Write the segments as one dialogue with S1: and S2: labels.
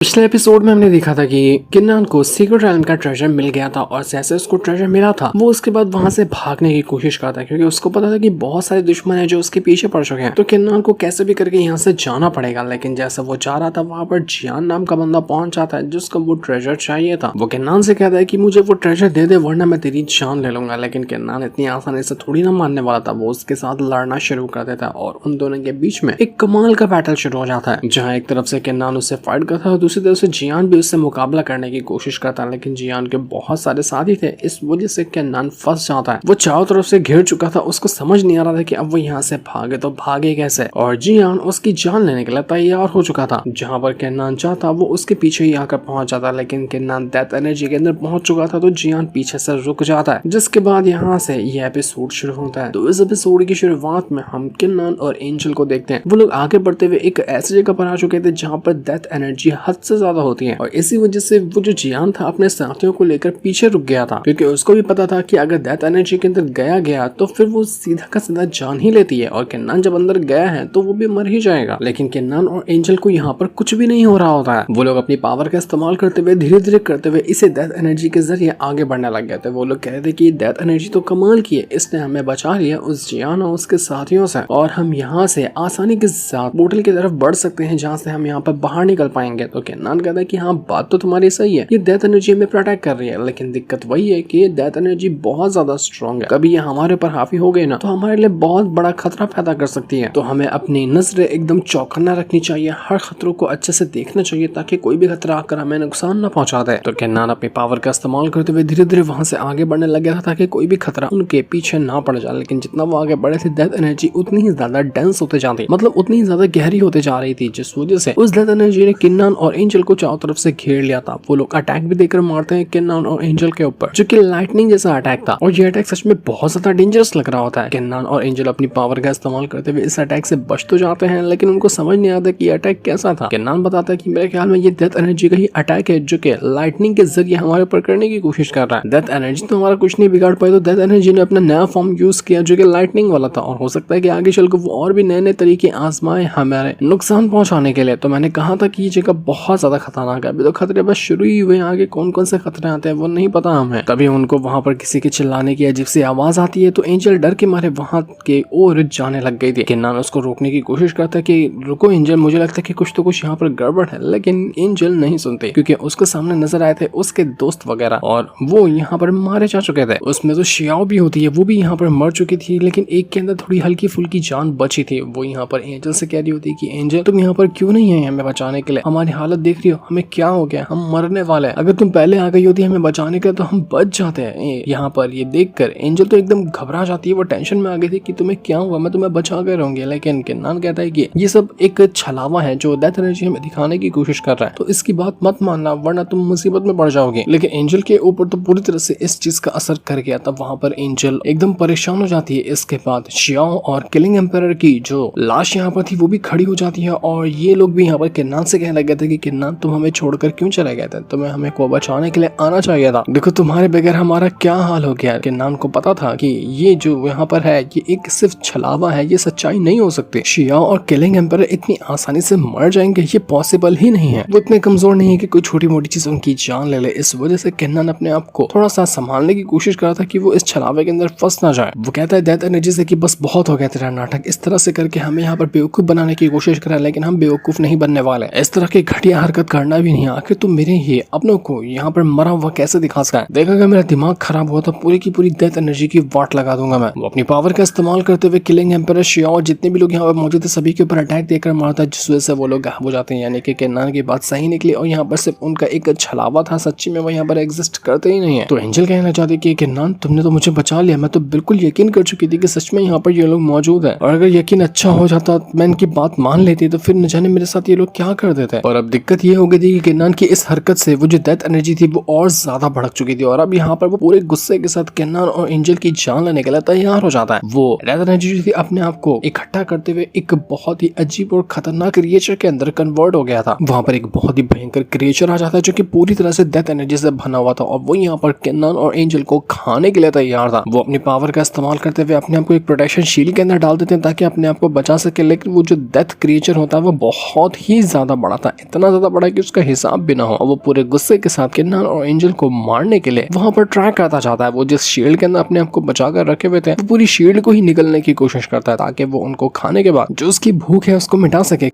S1: पिछले एपिसोड में हमने देखा था कि किन्नान को सीक्रेट आइलैंड का ट्रेजर मिल गया था और जैसे उसको ट्रेजर मिला था वो उसके बाद वहां से भागने की कोशिश करता है क्योंकि उसको पता था कि बहुत सारे दुश्मन हैं जो उसके पीछे पड़ चुके हैं। तो किन्नान को कैसे भी करके यहाँ से जाना पड़ेगा। लेकिन जैसा वो जा रहा था वहां पर जियान नाम का बंदा पहुंच जाता है जिसको वो ट्रेजर चाहिए था। वो किन्नान से कहता है कि मुझे वो ट्रेजर दे दे वरना मैं तेरी जान ले लूंगा। लेकिन किन्नान इतनी आसानी से थोड़ी ना मानने वाला था। वो उसके साथ लड़ना शुरू कर देता है और उन दोनों के बीच में एक कमाल का बैटल शुरू हो जाता है जहाँ एक तरफ से किन्नान उससे फाइट करता है और दूसरी तरफ से जियान भी उससे मुकाबला करने की कोशिश करता है। लेकिन जियान के बहुत सारे साथी थे, इस वजह से किन्नान फंस जाता है। वो चारों तरफ से घिर चुका था, उसको समझ नहीं आ रहा था कि अब वो यहाँ से भागे तो भागे कैसे। और जियान उसकी जान लेने के लिए तैयार हो चुका था। जहाँ पर किन्नान चाहता वो उसके पीछे ही आकर पहुंच जाता, लेकिन किन्नान डेथ एनर्जी के अंदर पहुंच चुका था तो जियान पीछे से रुक जाता है। जिसके बाद यहाँ से यह एपिसोड शुरू होता है। तो इस एपिसोड की शुरुआत में हम किन्नान और एंजल को देखते हैं। वो लोग आगे बढ़ते हुए एक ऐसी जगह पर आ चुके थे जहाँ पर डेथ एनर्जी हद से ज्यादा होती है और इसी वजह से वो जो जियान था अपने साथियों को लेकर पीछे रुक गया था क्योंकि उसको भी पता था कि अगर डेथ एनर्जी के अंदर गया तो फिर वो सीधा का सीधा जान ही लेती है और किन्नान जब अंदर गया है तो वो भी मर ही जाएगा। लेकिन किन्नान और एंजल को यहाँ पर कुछ भी नहीं हो रहा होता है। वो लोग अपनी पावर का इस्तेमाल करते हुए धीरे धीरे करते हुए इसे डेथ एनर्जी के जरिए आगे बढ़ने लग गए थे। वो लोग कह रहे थे कि डेथ एनर्जी तो कमाल की है, इसने हमें बचा लिया उस जियान और उसके साथियों से और हम यहाँ से आसानी के साथ पोर्टल की तरफ बढ़ सकते हैं जहाँ से हम यहाँ पर बाहर निकल पाएंगे। तो किन्नान कहता है कि हाँ बात तो तुम्हारी सही है, ये डेथ एनर्जी हमें प्रोटेक्ट कर रही है, लेकिन दिक्कत वही है कि ये डेथ एनर्जी बहुत ज्यादा स्ट्रॉन्ग है। कभी ये हमारे ऊपर हावी हो गई ना तो हमारे लिए बहुत बड़ा खतरा पैदा कर सकती है। तो हमें अपनी नजरें एकदम चौकन्ना रखनी चाहिए, हर खतरों को अच्छे से देखना चाहिए ताकि कोई भी खतरा आकर हमें नुकसान न पहुंचा दे। तो किन्नान अपनी पावर का इस्तेमाल करते हुए धीरे धीरे वहां से आगे बढ़ने लग गया था ताकि कोई भी खतरा उनके पीछे ना पड़ जाए। लेकिन जितना वो आगे बढ़े थे डेथ एनर्जी उतनी ही ज्यादा डेंस होते जाती, मतलब उतनी ही ज्यादा गहरी होते जा रही थी, जिस वजह से उस डेथ एनर्जी ने किन्नान और एंजल को चारों तरफ से घेर लिया था। वो लोग अटैक भी देकर मारते हैं किन्नान और एंजल के ऊपर, जो कि लाइटनिंग जैसा अटैक था और ये अटैक सच में बहुत ज्यादा डेंजरस लग रहा होता है। किन्नान और एंजल अपनी पावर का इस्तेमाल करते हुए इस अटैक से बच तो जाते हैं लेकिन उनको समझ नहीं आता कि ये अटैक कैसा था। किन्नान बताता है कि मेरे ख्याल में ये डेथ एनर्जी का ही अटैक है जो कि लाइटनिंग के जरिए हमारे ऊपर करने की कोशिश कर रहा है। डेथ एनर्जी तो हमारा कुछ नहीं बिगाड़ पाई, तो डेथ एनर्जी ने अपना नया फॉर्म यूज किया जो कि लाइटनिंग वाला था और हो सकता है कि आगे चल कर वो और भी नए नए तरीके आजमाए हमारे नुकसान पहुंचाने के लिए। तो मैंने कहा था कि ये जगह बहुत ज्यादा खतरनाक है, अभी तो खतरे बस शुरू ही हुए, आगे कौन कौन से खतरे आते हैं वो नहीं पता हमें। तभी उनको वहां पर किसी के चिल्लाने की अजीब सी आवाज आती है तो एंजल डर के मारे वहां के ओर जाने लग गई थी। किन्नान उसको रोकने की कोशिश करता है कि रुको एंजल, मुझे लगता है कि कुछ तो कुछ यहाँ पर गड़बड़ है, लेकिन एंजल नहीं सुनती क्योंकि उसके सामने नजर आए थे उसके दोस्त वगैरह और वो यहाँ पर मारे जा चुके थे। उसमें तो शियाओ भी होती है, वो भी यहाँ पर मर चुकी थी, लेकिन एक के अंदर थोड़ी हल्की फुल्की जान बची थी। वो यहाँ पर एंजल से कह रही होती कि एंजल तुम यहाँ पर क्यों नहीं है हमें बचाने के लिए, हमारी हालत देख रही हो, हमें क्या हो गया, हम मरने वाले हैं, अगर तुम पहले आ गई होती हमें बचाने के तो हम बच जाते हैं। यहाँ पर ये देखकर एंजल तो एकदम घबरा जाती है, वो टेंशन में आ गई थी कि तुम्हें क्या हुआ, मैं तुम्हें बचा कर रहूंगी। लेकिन किन्नान कहता है कि ये सब एक छलावा है जो डेथ एनर्जी हमें दिखाने की कोशिश कर रहा है, तो इसकी बात मत मानना वरना तुम मुसीबत में पड़ जाओगे। लेकिन एंजल के ऊपर तो पूरी तरह से इस चीज का असर कर गया था। वहां पर एंजल एकदम परेशान हो जाती है। इसके बाद शियाओ और किलिंग एम्पायर की जो लाश यहाँ पर थी वो भी खड़ी हो जाती है और ये लोग भी यहाँ पर किन्नान से कहने लगे थे कि किन्नान तुम हमें छोड़कर क्यों चले गए थे, तुम्हें हमें को बचाने के लिए आना चाहिए था, देखो तुम्हारे बगैर हमारा क्या हाल हो गया। किन्नान को पता था कि ये जो यहाँ पर है ये एक सिर्फ छलावा है, ये सच्चाई नहीं हो सकती। शियाओ और किलिंग एम्पायर इतनी आसानी से मर जाएंगे ये पॉसिबल ही नहीं है, वो इतने कमजोर नहीं है कि कोई छोटी मोटी चीज उनकी जान ले ले। इस वजह से किन्नान अपने आप को थोड़ा सा संभालने की कोशिश कर रहा था कि वो इस छलावे के अंदर फंस ना जाए। वो कहता है डेथ एनर्जी से कि बस बहुत हो गया तेरा नाटक, इस तरह से करके हमें यहाँ पर बेवकूफ बनाने की कोशिश करा, लेकिन हम बेवकूफ नहीं बनने वाले, इस तरह की घटिया हरकत करना भी नहीं। आखिर तुम मेरे ही अपनों को यहाँ पर मरा हुआ कैसे दिखा सका है, देखा मेरा दिमाग खराब हुआ तो पूरी की पूरी डेथ एनर्जी की वाट लगा दूंगा मैं। वो अपनी पावर का इस्तेमाल करते हुए किलिंग एम्पायर शियाओ जितने भी लोग यहाँ पर मौजूद है सभी के ऊपर अटैक देकर मारता है, जिस वजह से वो लोग गायब हो जाते हैं। यानी कि किन्नान की बात सही निकली और यहाँ पर सिर्फ उनका एक छलावा था, सच्ची में वो यहाँ पर एग्जिस्ट करते ही नहीं है। तो एंजल कहना चाहती कि किन्नान तुमने तो मुझे बचा लिया, मैं तो बिल्कुल यकीन कर चुकी थी कि सच में यहाँ पर ये लोग मौजूद है और अगर यकीन अच्छा हो जाता मैं इनकी बात मान लेती तो फिर न जाने मेरे साथ ये लोग क्या कर देते। और अब दिक्कत ये हो गई थी कि किन्नान की इस हरकत से वो जो डेथ एनर्जी थी वो और ज्यादा भड़क चुकी थी और अब यहाँ पर वो पूरे गुस्से के साथ किन्नान और एंजल की जान लेने के लिए तैयार हो जाता है। वो डेथ एनर्जी जो थी अपने आप को इकट्ठा करते हुए एक बहुत ही अजीब और खतरनाक क्रिएचर के अंदर कन्वर्ट हो गया था। वहां पर एक बहुत ही भयंकर क्रिएचर आ जाता है जो कि पूरी तरह से डेथ एनर्जी से बना हुआ था और वो यहाँ पर किन्नान और एंजल को खाने के लिए तैयार था। वो अपनी पावर का इस्तेमाल करते हुए अपने आप को एक प्रोटेक्शन शील्ड के अंदर डाल देते हैं ताकि अपने आप को बचा सके। लेकिन वो जो डेथ क्रिएचर होता है वो बहुत ही ज्यादा बड़ा था, इतना ज्यादा बड़ा है कि उसका हिसाब भी ना हो। और वो पूरे गुस्से के साथ किन्नान और एंजल को मारने के लिए वहां पर ट्राई करता चाहता है। वो जिस शील्ड के अंदर अपने आप को बचा कर रखे हुए थे, वो पूरी शील्ड को ही निकलने की कोशिश करता है ताकि वो उनको खाने के बाद जो उसकी भूख है उसको मिटा सके।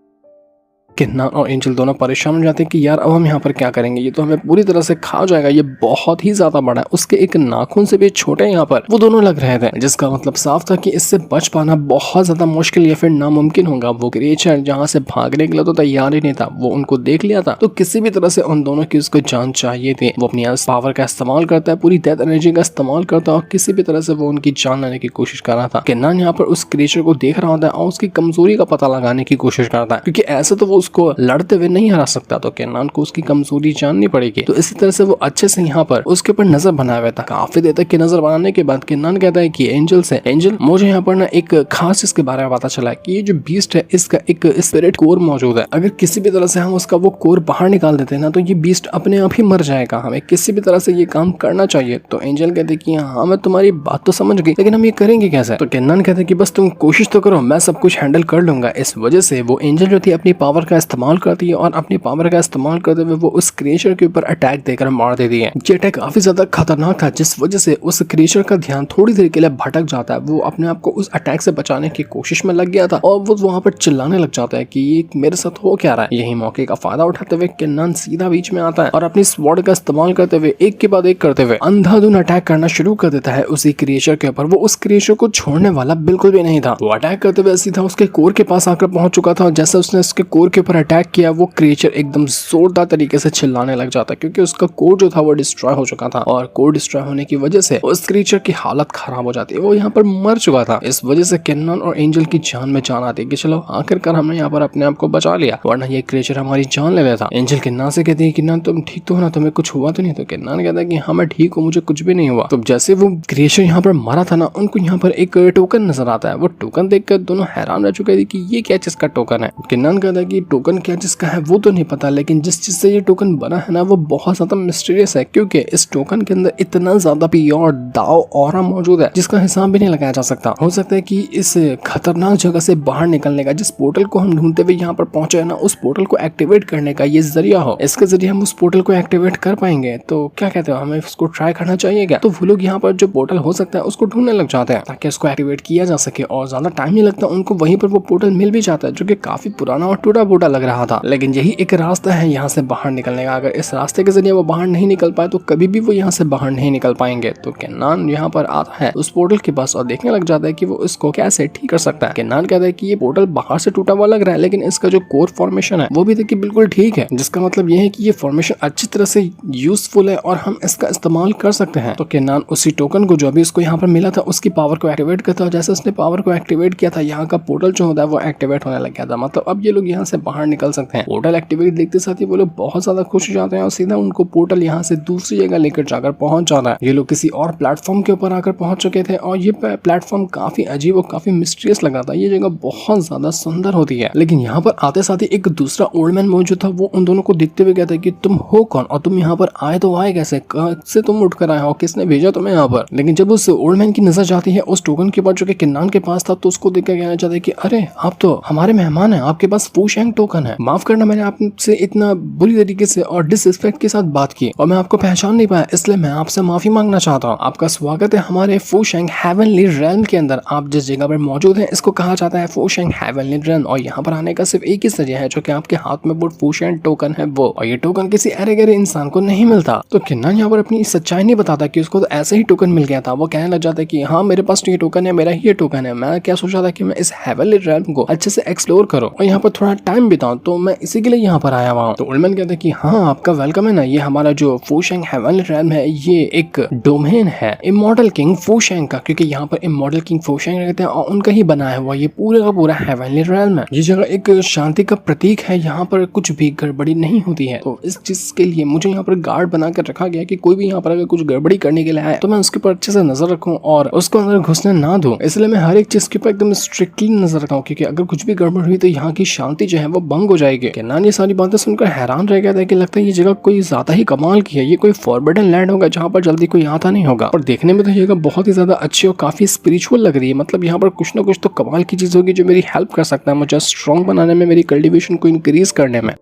S1: किन्नान और एंजल दोनों परेशान हो जाते हैं कि यार अब हम यहाँ पर क्या करेंगे, ये तो हमें पूरी तरह से खा जाएगा, ये बहुत ही ज्यादा बड़ा है, उसके एक नाखून से भी छोटे यहाँ पर वो दोनों लग रहे थे, जिसका मतलब साफ था कि इससे बच पाना बहुत ज्यादा मुश्किल या फिर नामुमकिन होगा। वो क्रिएचर जहाँ से भागने के लिए तो तैयार ही नहीं था, वो उनको देख लिया था, तो किसी भी तरह से उन दोनों की उसको जान चाहिए थी। वो अपनी पावर का इस्तेमाल करता है, पूरी डेथ एनर्जी का इस्तेमाल करता है और किसी भी तरह से वो उनकी जान लेने की कोशिश कर रहा था। किन्नान यहाँ पर उस क्रिएचर को देख रहा होता है और उसकी कमजोरी का पता लगाने की कोशिश करता है, क्योंकि ऐसे तो वो उसको लड़ते नहीं हरा सकता, तो किन्नान को उसकी कमजोरी जाननी पड़ेगी। तो इसी तरह से वो अच्छे से यहाँ पर उसके ऊपर नजर बनाया हुआ था। काफी देर तक की नजर बनाने के बाद किन्नान कहता है कि एंजल से, एंजल मुझे यहाँ पर ना एक खास इसके बारे में पता चला है कि ये जो बीस्ट है इसका एक स्पिरिट कोर मौजूद है। अगर किसी भी तरह से हम उसका वो कोर बाहर निकाल देते हैं ना तो ये बीस्ट अपने आप ही मर जाएगा, हमें किसी भी तरह से ये काम करना चाहिए। तो एंजल कहते कि हाँ मैं तुम्हारी बात तो समझ गई, लेकिन हम ये करेंगे कैसे? तो किन्नान कहते कि बस तुम कोशिश तो करो, मैं सब कुछ हैंडल कर लूंगा। इस वजह से वो एंजल जो थी अपनी पावर का इस्तेमाल करती है और अपनी पावर का इस्तेमाल करते हुए वो उस क्रिएचर के ऊपर अटैक देकर मार देती है। ये अटैक काफी ज्यादा खतरनाक था, जिस वजह से उस क्रिएचर का ध्यान थोड़ी देर के लिए भटक जाता है। वो अपने आप को उस अटैक से बचाने की कोशिश में लग गया था और वो वहां पर चिल्लाने लग जाता है कि ये मेरे साथ हो क्या रहा है। यही मौके का फायदा उठाते हुए किन्नान सीधा बीच में आता है और अपनी स्वॉर्ड का इस्तेमाल करते हुए एक के बाद एक करते हुए अंधाधुन अटैक करना शुरू कर देता है उसी क्रिएचर के ऊपर। वो उस क्रिएचर को छोड़ने वाला बिल्कुल भी नहीं था। वो अटैक करते हुए सीधा उसके कोर के पास आकर पहुंच चुका था और जैसे उसने उसके कोर के ऊपर अटैक किया, वो क्रिएचर एकदम जोरदार तरीके से चिल्लाने लग जाता है, क्योंकि उसका कोर जो था वो डिस्ट्रॉय हो चुका था और कोर डिस्ट्रॉय होने की वजह से उस क्रिएचर की हालत खराब हो जाती है। वो यहाँ पर मर चुका था। इस वजह से किन्नान और एंजल की जान में जान आती है कि चलो आखिरकार हमने यहाँ पर अपने आप को बचा लिया, वरना ये क्रिएचर हमारी जान ले लेता। एंजल किन्नान से कहती है किन्नान तुम ठीक तो हो ना, तुम्हें कुछ हुआ तो नहीं? तो किन्नान कहता है कि हाँ मैं ठीक हूँ, मुझे कुछ भी नहीं हुआ। तो जैसे वो क्रिएचर यहाँ पर मरा था ना, उनको यहाँ पर एक टोकन नजर आता है। वो टोकन देखकर दोनों हैरान रह चुके थे कि ये क्या चीज का टोकन है। किन्नान कहता है कि टोकन क्या चीज का है वो तो नहीं पता, लेकिन जिस चीज से ये टोकन बना है ना वो बहुत ज्यादा मिस्टीरियस है, क्योंकि इस टोकन के अंदर इतना ज्यादा प्योर दाव ऑरा मौजूद है जिसका हिसाब भी नहीं लगाया जा सकता। हो सकता है कि इस खतरनाक जगह से बाहर निकलने का, जिस पोर्टल को हम ढूंढते हुए यहाँ पर पहुंचे हैं ना, उस पोर्टल को एक्टिवेट करने का ये जरिया हो। इसके जरिए हम उस पोर्टल को एक्टिवेट कर पाएंगे। तो क्या कहते हो, हमें उसको ट्राई करना चाहिए क्या? तो वो लोग यहाँ पर जो पोर्टल हो सकता है उसको ढूंढने लग जाते हैं ताकि उसको एक्टिवेट किया जा सके और ज्यादा टाइम नहीं लगता। उनको वहीं पर वो पोर्टल मिल भी जाता है जो कि काफी पुराना और टूटा फूटा लग रहा था, लेकिन यही एक रास्ता है यहाँ से बाहर निकलने का। अगर इस रास्ते के जरिए वो बाहर नहीं निकल पाए तो कभी भी वो यहाँ से बाहर नहीं निकल पाएंगे। तो किन्नान यहाँ पर आता है उस पोर्टल के पास और देखने लग जाता है कि वो इसको कैसे ठीक कर सकता है। किन्नान कहता है कि ये पोर्टल बाहर से टूटा हुआ लग रहा है, लेकिन इसका जो कोर फॉर्मेशन है वो भी देखिए बिल्कुल ठीक है, जिसका मतलब ये है कि ये फॉर्मेशन अच्छी तरह से यूजफुल है और हम इसका इस्तेमाल कर सकते हैं। तो किन्नान उसी टोकन को जो अभी उसको यहाँ पर मिला था उसकी पावर को एक्टिवेट करता है। जैसे उसने पावर को एक्टिवेट किया था, यहाँ का पोर्टल जो होता है वो एक्टिवेट होने लग गया था। मतलब अब ये लोग यहाँ से बाहर निकल सकते हैं। पोर्टल एक्टिवेट देखते साथ ही वो लोग बहुत ज्यादा खुश हो जाते हैं और सीधा उनको पोर्टल यहाँ से दूसरी जगह लेकर जाकर पहुंच जाता है। ये लोग किसी और प्लेटफॉर्म के ऊपर आकर पहुंच चुके थे और ये प्लेटफॉर्म काफी अजीब और काफी मिस्टीरियस लगा था। ये जगह बहुत ज्यादा सुंदर होती है, लेकिन यहाँ पर आते साथ ही एक दूसरा ओल्ड मैन मौजूद था। वो उन दोनों को देखते हुए कहता है कि तुम हो कौन और तुम यहाँ पर आए तो आए कैसे, से तुम उठकर आए हो, किसने भेजा तुम्हें यहाँ पर? लेकिन जब उस ओल्ड मैन की नजर जाती है उस टोकन के ऊपर जो कि किन्नान के पास था, तो उसको देखकर कहना चाहता है कि अरे आप तो हमारे मेहमान हैं, आपके पास फू शेंग टोकन है। माफ करना, मैंने आपसे इतना बुरी तरीके से और डिसरिस्पेक्ट के साथ बात की और मैं आपको पहचान नहीं पाया, इसलिए मैं आपसे माफी मांगना चाहता हूँ। आपका स्वागत है हमारे फू शेंग हेवनली रेल्म के अंदर। आप जिस जगह पर मौजूद हैं इसको कहा जाता है फू शेंग हेवनली रेल्म और यहाँ पर आने का सिर्फ एक ही जरिया है जो कि आपके हाथ में वो फू शेंग टोकन है वो, और ये टोकन किसी अरे गहरे इंसान को नहीं मिलता। तो किन्नान यहाँ पर अपनी सच्चाई नहीं बताता कि उसको तो ऐसे ही टोकन मिल गया था। वो कहने लग जाता है कि हाँ मेरे पास तो ये टोकन है, मेरा ही ये टोकन है। मैं क्या सोच रहा था कि मैं इस हेवनली रेल्म को अच्छे से एक्सप्लोर करूँ और यहाँ पर थोड़ा टाइम बिताऊं, तो मैं इसी के लिए यहाँ पर आया हुआ हूँ। तो ओल्ड मैन कहते हैं कि हाँ आपका वेलकम है ना, ये हमारा जो फू शेंग हेवनली रेल्म है ये एक डोमेन है इमॉर्टल किंग फू शेंग का, क्योंकि यहाँ पर इमॉर्टल किंग फू शेंग रहते हैं और उनका ही बनाया हुआ ये पूरा का पूरा हेवनली रेल्म है। ये जगह एक शांति का प्रतीक है, यहाँ पर कुछ भी गड़बड़ी नहीं होती है। तो इस चीज के लिए मुझे यहाँ पर गार्ड बनाकर रखा गया कि कोई भी यहाँ पर अगर कुछ गड़बड़ी करने के लिए आए तो मैं उसके ऊपर अच्छे से नजर रखूँ और उसको अंदर घुसने ना दूं। इसलिए मैं हर एक चीज के ऊपर एकदम स्ट्रिक्टली नजर रखा हूँ, क्योंकि अगर कुछ भी गड़बड़ हुई तो यहाँ की शांति जो है वो भंग हो जाएगी। किन्नान ये सारी बातें सुनकर हैरान रह गया था कि लगता है ये जगह कोई ज्यादा ही कमाल की है, ये कोई फॉरबिडन लैंड होगा जहाँ पर जल्दी कोई आता नहीं होगा। और देखने में तो ये जगह बहुत ही ज्यादा अच्छी और काफी स्पिरिचुअल लग रही है। मतलब यहाँ पर कुछ ना कुछ तो कमाल की चीज होगी जो मेरी हेल्प कर सकता है मुझे स्ट्रॉन्ग बनाने में, मेरी कल्टिवेशन को इंक्रीज करने में।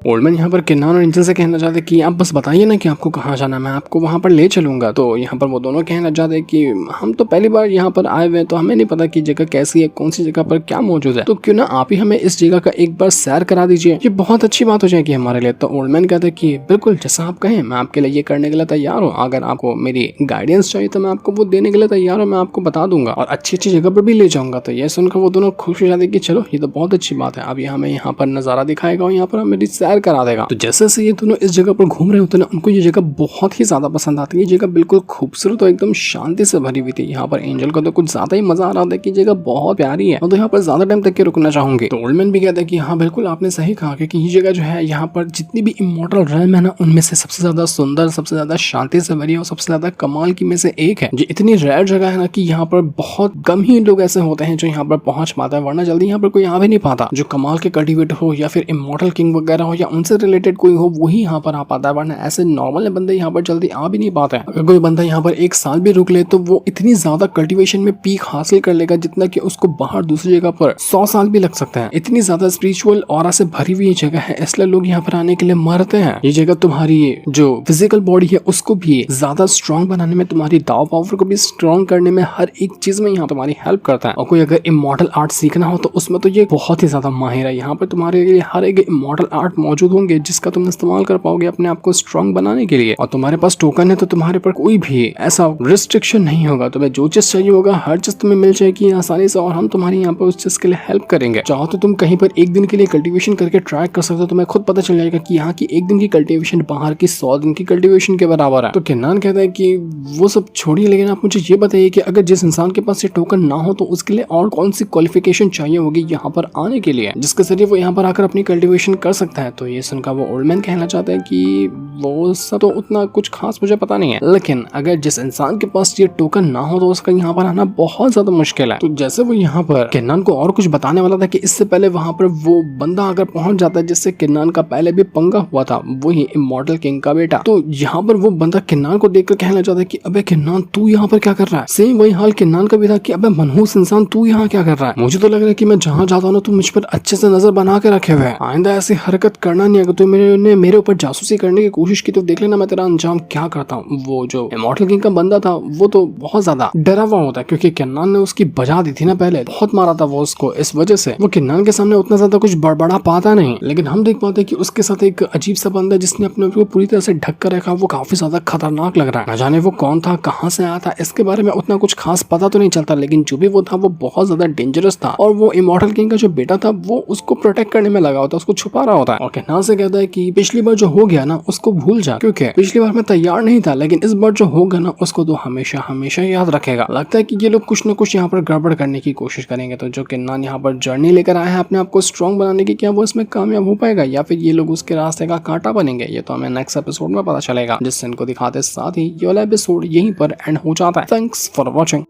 S1: ओल्डमैन यहाँ पर किन्नान और एंजल से कहना चाहते कि आप बस बताइए ना कि आपको कहाँ जाना, मैं आपको वहाँ पर ले चलूंगा। तो यहाँ पर वो दोनों कहना चाहते कि हम तो पहली बार यहाँ पर आए हुए हैं, तो हमें नहीं पता कि जगह कैसी है, कौन सी जगह पर क्या मौजूद है, तो क्यों ना आप ही हमें इस जगह का एक बार सैर करा दीजिए, ये बहुत अच्छी बात हो जाएगी हमारे लिए। तो ओल्डमैन कहते हैं कि बिल्कुल जैसा आप कहें, मैं आपके लिए ये करने के लिए तैयार हूँ। अगर आपको मेरी गाइडेंस चाहिए तो मैं आपको वो देने के लिए तैयार हूँ, मैं आपको बता दूंगा और अच्छी अच्छी जगह पर भी ले जाऊंगा। तो ये सुनकर वो दोनों खुश हो जाते कि चलो ये तो बहुत अच्छी बात है, अब ये हमें यहाँ पर नजारा दिखाएगा और यहाँ पर हमें सैर करा देगा। तो जैसे से ये दोनों इस जगह पर घूम रहे होते हैं, उनको ये जगह बहुत ही ज्यादा पसंद आती है। ये जगह बिल्कुल खूबसूरत और एकदम शांति से भरी हुई थी। यहाँ पर एंजल को तो कुछ ज्यादा ही मजा आ रहा था कि जगह बहुत प्यारी है, तो यहाँ पर ज्यादा टाइम तक के रुकना चाहूंगी। तो ओल्डमैन भी कहता है कि हाँ बिल्कुल आपने सही कहा कि ये जगह जो है, यहाँ पर जितनी भी इमॉर्टल रेल्म है ना, उनमें से सबसे ज्यादा सुंदर, सबसे ज्यादा शांति से भरी और सबसे ज्यादा कमाल की में से एक है। ये इतनी रेयर जगह है ना कि यहाँ पर बहुत कम ही लोग ऐसे होते हैं जो यहाँ पर पहुंच पाता है, वरना जल्दी यहाँ पर कोई आ भी नहीं पाता। जो कमाल के कल्टीवेटर हो या फिर इमॉर्टल किंग वगैरह हो या उनसे रिलेटेड कोई हो, वही यहाँ पर आ पाता है, वरना ऐसे नॉर्मल बंदे यहाँ पर जल्दी आ भी नहीं पाते हैं। अगर कोई बंदा यहाँ पर एक साल भी रुक ले तो वो इतनी ज्यादा कल्टीवेशन में पीक हासिल कर लेगा जितना कि उसको बाहर दूसरी जगह पर 100 साल भी लग सकते हैं। इतनी ज्यादा स्पिरिचुअल ऑरा से भरी हुई जगह है, इसलिए लोग यहाँ पर आने के लिए मरते हैं। ये जगह तुम्हारी जो फिजिकल बॉडी है उसको भी ज्यादा स्ट्रॉन्ग बनाने में, तुम्हारी दाव पावर को भी स्ट्रॉन्ग करने में, हर एक चीज में यहाँ तुम्हारी हेल्प करता है। और कोई अगर इमॉर्टल आर्ट सीखना हो तो उसमें तो ये बहुत ही ज्यादा माहिर है। यहाँ पर तुम्हारे लिए हर एक इमॉर्टल आर्ट मौजूद होंगे जिसका तुम इस्तेमाल कर पाओगे अपने आप को स्ट्रॉन्ग बनाने के लिए। और तुम्हारे पास टोकन है तो तुम्हारे पर कोई भी ऐसा रिस्ट्रिक्शन नहीं होगा, तुम्हें जो चीज चाहिए होगा हर चीज तुम्हें मिल जाएगी आसानी से, और हम तुम्हारे यहाँ पर उस चीज के लिए हेल्प करेंगे। चाहो तो तुम कहीं पर एक दिन के लिए कल्टीवेशन करके ट्राई कर सकते हो, तुम्हें खुद पता चल जाएगा कि यहाँ की एक दिन की कल्टीवेशन बाहर की 100 दिन की कल्टीवेशन के बराबर है। तो किन्नान कहता है कि वो सब छोड़िए, लेकिन आप मुझे ये बताइए कि अगर जिस इंसान के पास ये टोकन ना हो तो उसके लिए और कौन सी क्वालिफिकेशन चाहिए होगी यहाँ पर आने के लिए, जिसके जरिए वो यहाँ पर आकर अपनी कल्टीवेशन कर सकता है। तो ये सुनकर वो ओल्डमैन कहना चाहता है कि वो सब तो उतना कुछ खास मुझे पता नहीं है, लेकिन अगर जिस इंसान के पास ये टोकन ना हो तो उसका यहाँ पर आना बहुत ज्यादा मुश्किल है। तो जैसे वो यहाँ पर किन्नान को और कुछ बताने वाला था कि इससे पहले वहां पर वो बंदा अगर पहुंच जाता है जिससे किन्नान का पहले भी पंगा हुआ था, वही इमॉर्टल किंग का बेटा, तो यहाँ पर वो बंदा किन्नान को देखकर कहना चाहता है कि अबे किन्नान तू यहाँ पर क्या कर रहा है। सेम वही हाल किन्नान का भी था कि अबे मनहूस इंसान तू यहाँ क्या कर रहा है। मुझे तो लग रहा है कि मैं जहाँ जाता हूँ तू मुझ पर अच्छे से नजर बना के रखे हुए है, आइंदा ऐसी हरकत करना नहीं। अगर तू मेरे ऊपर जासूसी करने की कोशिश की तो देख लेना मैं तेरा अंजाम क्या करता हूँ। वो जो इमॉर्टल किंग का बंदा था वो तो बहुत ज्यादा डरा हुआ होता है क्योंकि किन्नान ने उसकी बजा दी थी ना, पहले बहुत मारा था वो उसको, इस वजह से वो किन्नान के सामने उतना ज्यादा कुछ बड़बड़ा पाता नहीं। लेकिन हम देख पाते कि उसके साथ एक अजीब सा बंदा जिसने अपने आप को पूरी तरह से ढक कर रखा, वो काफी ज्यादा खतरनाक लग रहा है। न जाने वो कौन था, कहाँ से आया था, इसके बारे में उतना कुछ खास पता तो नहीं चलता, लेकिन जो भी वो था वो बहुत ज्यादा डेंजरस था और वो इमॉर्टल किंग का जो बेटा था वो उसको प्रोटेक्ट करने में लगा होता है, उसको छुपा रहा होता है। और किन्नान से कहता है कि पिछली बार जो हो गया ना उसको भूल जा, क्योंकि पिछली बार मैं तैयार नहीं था, लेकिन इस बार जो होगा ना उसको तो हमेशा हमेशा याद रखेगा। लगता है कि ये लोग कुछ न कुछ यहाँ पर गड़बड़ करने की कोशिश करेंगे। तो जो किन्नान यहाँ पर जर्नी लेकर आया है अपने आप को स्ट्रॉन्ग बनाने की, क्या वो इसमें कामयाब हो पाएगा या फिर ये लोग उसके रास्ते का कांटा बनेंगे, ये तो हमें नेक्स्ट एपिसोड में पता चलेगा, जिससे इनको दिखाते साथ ही ये वाला एपिसोड यहीं पर एंड हो जाता है। Thanks for watching.